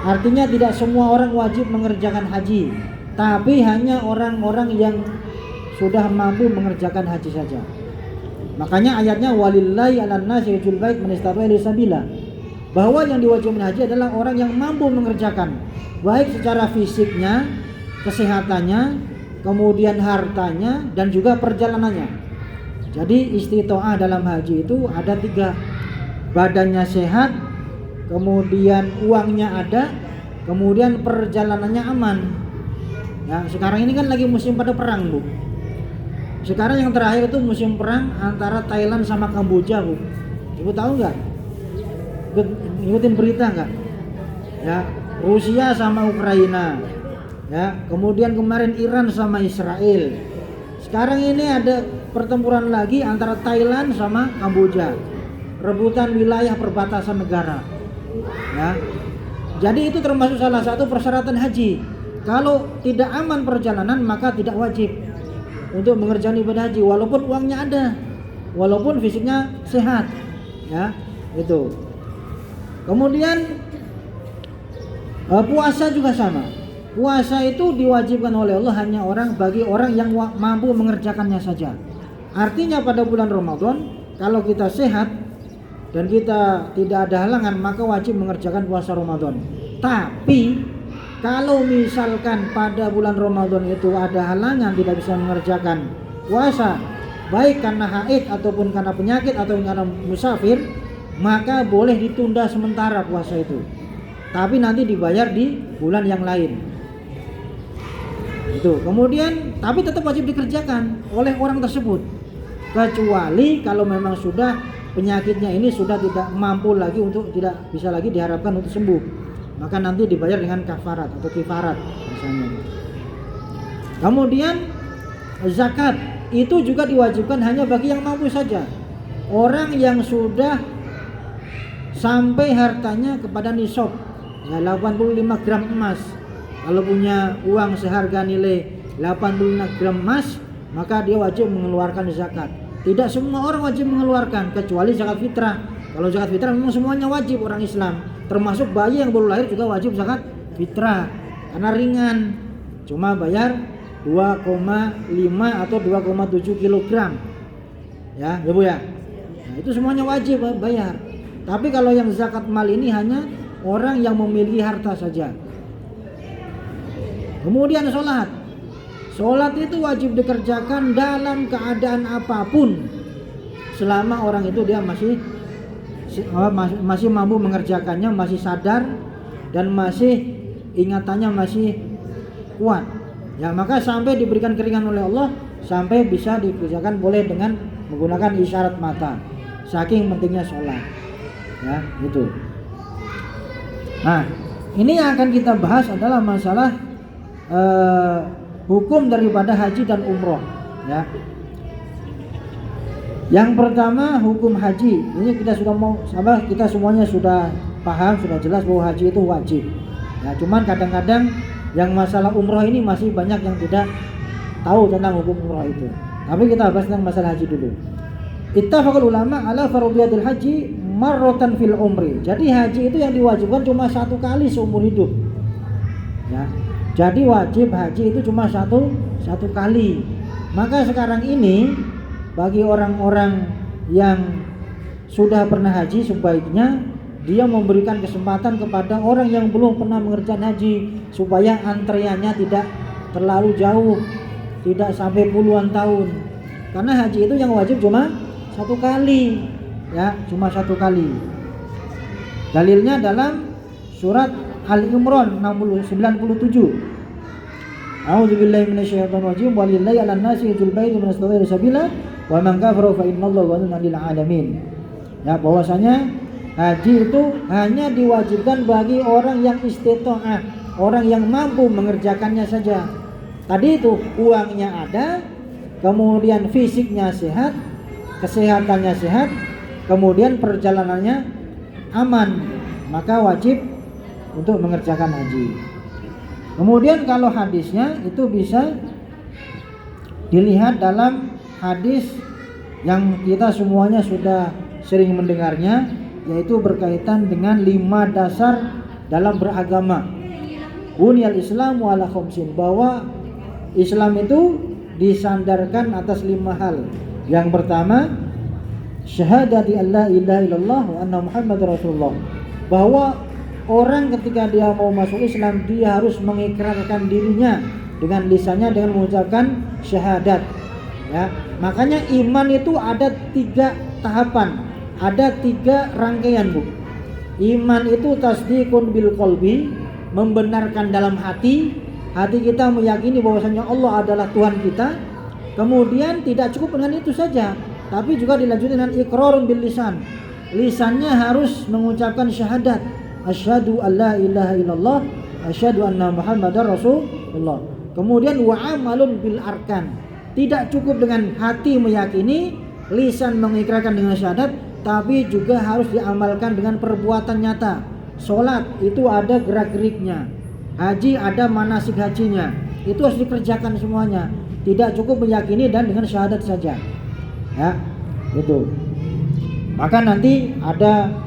Artinya tidak semua orang wajib mengerjakan haji, tapi hanya orang-orang yang sudah mampu mengerjakan haji saja. Makanya ayatnya walillahi 'alan nasi hajjul bait man istata'a ilaihi sabila. Bahwa yang diwajibkan haji adalah orang yang mampu mengerjakan, baik secara fisiknya, kesehatannya, kemudian hartanya, dan juga perjalanannya. Jadi istitoah dalam haji itu ada 3. Badannya sehat, kemudian uangnya ada, kemudian perjalanannya aman. Ya, sekarang ini kan lagi musim pada perang, Bu. Sekarang yang terakhir itu musim perang antara Thailand sama Kamboja, Bu. Ibu tahu nggak? Ngikutin berita nggak? Ya, Rusia sama Ukraina. Ya, kemudian kemarin Iran sama Israel. Sekarang ini ada pertempuran lagi antara Thailand sama Kamboja. Rebutan wilayah perbatasan negara. Ya. Jadi itu termasuk salah satu persyaratan haji. Kalau tidak aman perjalanan maka tidak wajib untuk mengerjakan ibadah haji walaupun uangnya ada, walaupun fisiknya sehat. Ya, itu. Kemudian puasa juga sama. Puasa itu diwajibkan oleh Allah hanya bagi orang yang mampu mengerjakannya saja. Artinya pada bulan Ramadan kalau kita sehat dan kita tidak ada halangan maka wajib mengerjakan puasa Ramadan. Tapi kalau misalkan pada bulan Ramadan itu ada halangan tidak bisa mengerjakan puasa, baik karena haid ataupun karena penyakit atau karena musafir, maka boleh ditunda sementara puasa itu. Tapi nanti dibayar di bulan yang lain. Itu. Kemudian tapi tetap wajib dikerjakan oleh orang tersebut. Kecuali kalau memang sudah penyakitnya ini sudah tidak mampu lagi untuk tidak bisa lagi diharapkan untuk sembuh, maka nanti dibayar dengan kafarat atau kifarat misalnya. Kemudian zakat itu juga diwajibkan hanya bagi yang mampu saja. Orang yang sudah sampai hartanya kepada nisab, ya 85 gram emas. Kalau punya uang seharga nilai 85 gram emas, maka dia wajib mengeluarkan zakat. Tidak semua orang wajib mengeluarkan kecuali zakat fitrah. Kalau zakat fitrah memang semuanya wajib orang Islam, termasuk bayi yang baru lahir juga wajib zakat fitrah karena ringan, cuma bayar 2,5 atau 2,7 kilogram. Ya, Bu ya. Nah, itu semuanya wajib bayar. Tapi kalau yang zakat mal ini hanya orang yang memiliki harta saja. Kemudian sholat itu wajib dikerjakan dalam keadaan apapun selama orang itu dia masih mampu mengerjakannya, masih sadar dan masih ingatannya masih kuat. Ya, maka sampai diberikan keringanan oleh Allah sampai bisa dikerjakan boleh dengan menggunakan isyarat mata. Saking pentingnya sholat. Ya, gitu. Nah, ini yang akan kita bahas adalah masalah hukum daripada haji dan umroh. Ya. Yang pertama hukum haji. Ini kita semuanya sudah paham, sudah jelas bahwa haji itu wajib. Ya, cuman kadang-kadang yang masalah umroh ini masih banyak yang tidak tahu tentang hukum umroh itu. Tapi kita bahas tentang masalah haji dulu. Ittafaqul ulama ala fardhiyatil haji marratan fil umri. Jadi haji itu yang diwajibkan cuma satu kali seumur hidup. Ya. Jadi wajib haji itu cuma satu kali. Maka sekarang ini bagi orang-orang yang sudah pernah haji sebaiknya dia memberikan kesempatan kepada orang yang belum pernah mengerjakan haji supaya antriannya tidak terlalu jauh, tidak sampai puluhan tahun. Karena haji itu yang wajib cuma satu kali, ya, cuma satu kali. Dalilnya dalam surat Al-Imran 97. A'udzubillahi minasyaitonir rajim. Walillahi 'alan nasi hajjul baiti man istata'a ilaihi sabila wa man kafara fa innallaha ghaniyyun 'anil 'alamin. Ya, bahwasanya haji itu hanya diwajibkan bagi orang yang istita'ah, orang yang mampu mengerjakannya saja. Tadi itu uangnya ada, kemudian fisiknya sehat, kesehatannya sehat, kemudian perjalanannya aman, maka wajib untuk mengerjakan haji. Kemudian kalau hadisnya itu bisa dilihat dalam hadis yang kita semuanya sudah sering mendengarnya, yaitu berkaitan dengan 5 dasar dalam beragama. Bunyal Islamu ala khamsin, bahwa Islam itu disandarkan atas 5 hal. Yang pertama, syahadati alla ilaha illallah wa anna muhammadar rasulullah, bahwa orang ketika dia mau masuk Islam, dia harus mengikrarkan dirinya dengan lisannya dengan mengucapkan syahadat. Ya, makanya iman itu ada 3 tahapan, ada 3 rangkaian, Bu. Iman itu tasdiqun bil qalbi, membenarkan dalam hati kita meyakini bahwasanya Allah adalah Tuhan kita. Kemudian tidak cukup dengan itu saja, tapi juga dilanjutkan dengan iqrarun bil lisan. Lisannya harus mengucapkan syahadat, asyhadu alla ilaha illallah, asyhadu anna muhammadar rasulullah. Kemudian wa amalun bil arkan. Tidak cukup dengan hati meyakini, lisan mengikrarkan dengan syahadat, tapi juga harus diamalkan dengan perbuatan nyata. Salat itu ada gerak-geriknya. Haji ada manasik hajinya. Itu harus dikerjakan semuanya. Tidak cukup meyakini dan dengan syahadat saja. Ya, itu. Maka nanti ada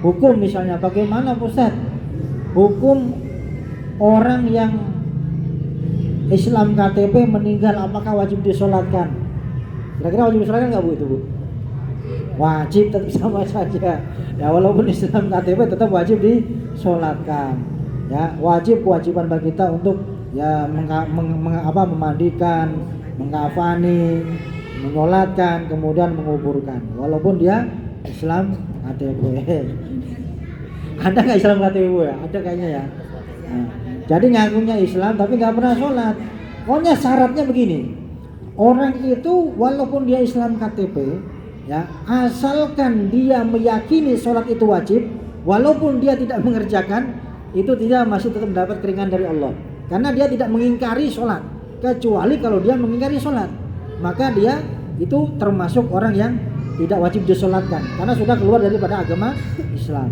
hukum, misalnya bagaimana Ustaz? Hukum orang yang Islam KTP meninggal, apakah wajib disolatkan? Kira-kira wajib disolatkan nggak, Bu, itu, Bu? Wajib, tetap sama saja. Ya, walaupun Islam KTP tetap wajib disolatkan. Ya, kewajiban bagi kita untuk ya memandikan, mengkafani, menyolatkan, kemudian menguburkan, walaupun dia Islam KTP. Ada nggak Islam KTP, Bu, ya? Ada kayaknya ya. Nah, jadi ngakunya Islam tapi nggak pernah sholat. Pokoknya syaratnya begini, orang itu walaupun dia Islam KTP, ya, asalkan dia meyakini sholat itu wajib, walaupun dia tidak mengerjakan, itu tidak masih tetap mendapat keringanan dari Allah. Karena dia tidak mengingkari sholat. Kecuali kalau dia mengingkari sholat, maka dia itu termasuk orang yang tidak wajib disolatkan, karena sudah keluar daripada agama Islam.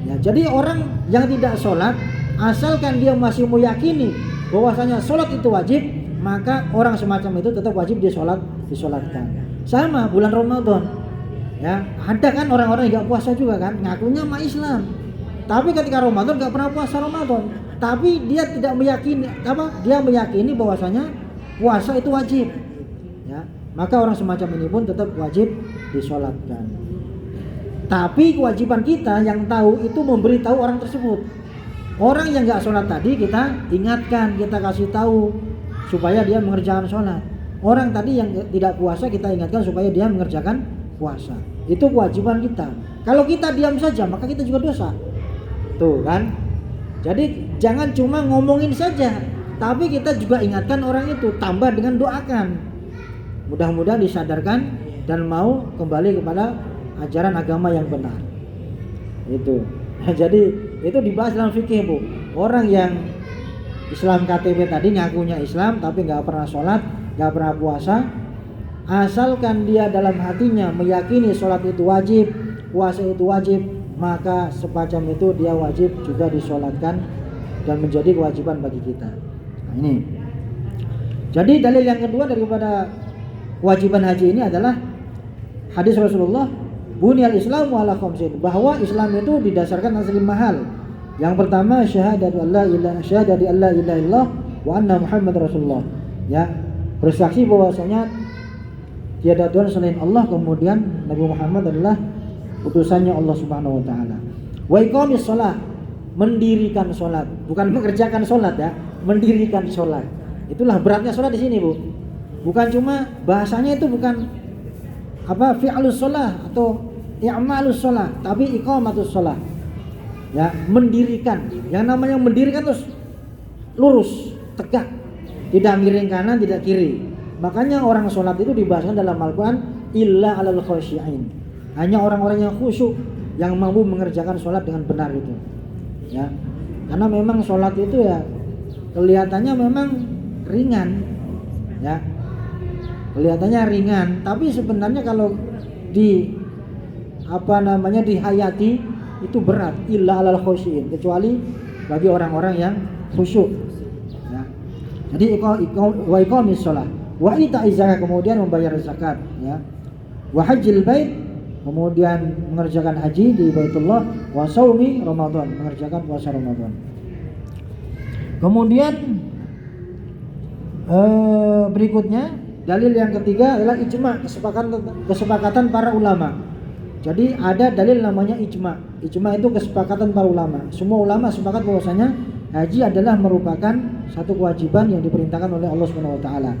Ya, jadi orang yang tidak sholat, asalkan dia masih meyakini bahwasanya sholat itu wajib, maka orang semacam itu tetap wajib disolatkan. Sama bulan Ramadan, ya, ada kan orang-orang yang nggak puasa juga kan, ngakunya mah Islam, tapi ketika Ramadan nggak pernah puasa Ramadan, tapi dia tidak meyakini dia meyakini bahwasanya puasa itu wajib, ya, maka orang semacam ini pun tetap wajib disolatkan. Tapi kewajiban kita yang tahu itu memberitahu orang tersebut. Orang yang nggak sholat tadi kita ingatkan, kita kasih tahu supaya dia mengerjakan sholat. Orang tadi yang tidak puasa kita ingatkan supaya dia mengerjakan puasa. Itu kewajiban kita. Kalau kita diam saja maka kita juga dosa. Tuh kan. Jadi jangan cuma ngomongin saja, tapi kita juga ingatkan orang itu, tambah dengan doakan. Mudah-mudahan disadarkan dan mau kembali kepada ajaran agama yang benar. Itu. Jadi itu dibahas dalam fikih, Bu. Orang yang Islam KTP tadi ngakunya Islam tapi nggak pernah sholat, nggak pernah puasa, asalkan dia dalam hatinya meyakini sholat itu wajib, puasa itu wajib, maka semacam itu dia wajib juga disolatkan dan menjadi kewajiban bagi kita. Nah, ini. Jadi dalil yang kedua daripada kewajiban haji ini adalah hadis Rasulullah, bunyal Islamu ala khamsin, bahwa Islam itu didasarkan atas 5 hal. Yang pertama syahadatu alla ilaha illallah wa anna muhammadar rasulullah. Ya, bersaksi bahwasanya tiada Tuhan selain Allah, kemudian Nabi Muhammad adalah utusannya Allah Subhanahu wa taala. Wa iqamis shalah, mendirikan salat, bukan mengerjakan salat ya, mendirikan salat. Itulah beratnya salat di sini, Bu. Bukan cuma bahasanya itu bukan fi'lus shalah atau i'malus shalah, tapi iqamatus shalah. Ya, mendirikan. Yang namanya mendirikan terus lurus, tegak, tidak miring kanan, tidak kiri. Makanya orang sholat itu dibahaskan dalam Al-Quran illa alal khasyi'in, hanya orang-orang yang khusyuk yang mampu mengerjakan sholat dengan benar itu. Ya, karena memang sholat itu ya kelihatannya memang ringan, ya, kelihatannya ringan, tapi sebenarnya kalau dihayati itu berat. Illa alal khasyi'in, kecuali bagi orang-orang yang khusyuk. Ya. Jadi wa iqamis shalah wa ita'iz zakat, kemudian membayar zakat, ya. Wa hajjil bait, kemudian mengerjakan haji di Baitullah, wa shaumi Ramadan, mengerjakan puasa Ramadan. Kemudian berikutnya dalil yang ketiga adalah ijma, kesepakatan para ulama. Jadi ada dalil namanya ijma. Ijma itu kesepakatan para ulama. Semua ulama sepakat bahwasanya haji adalah merupakan satu kewajiban yang diperintahkan oleh Allah Subhanahu wa taala.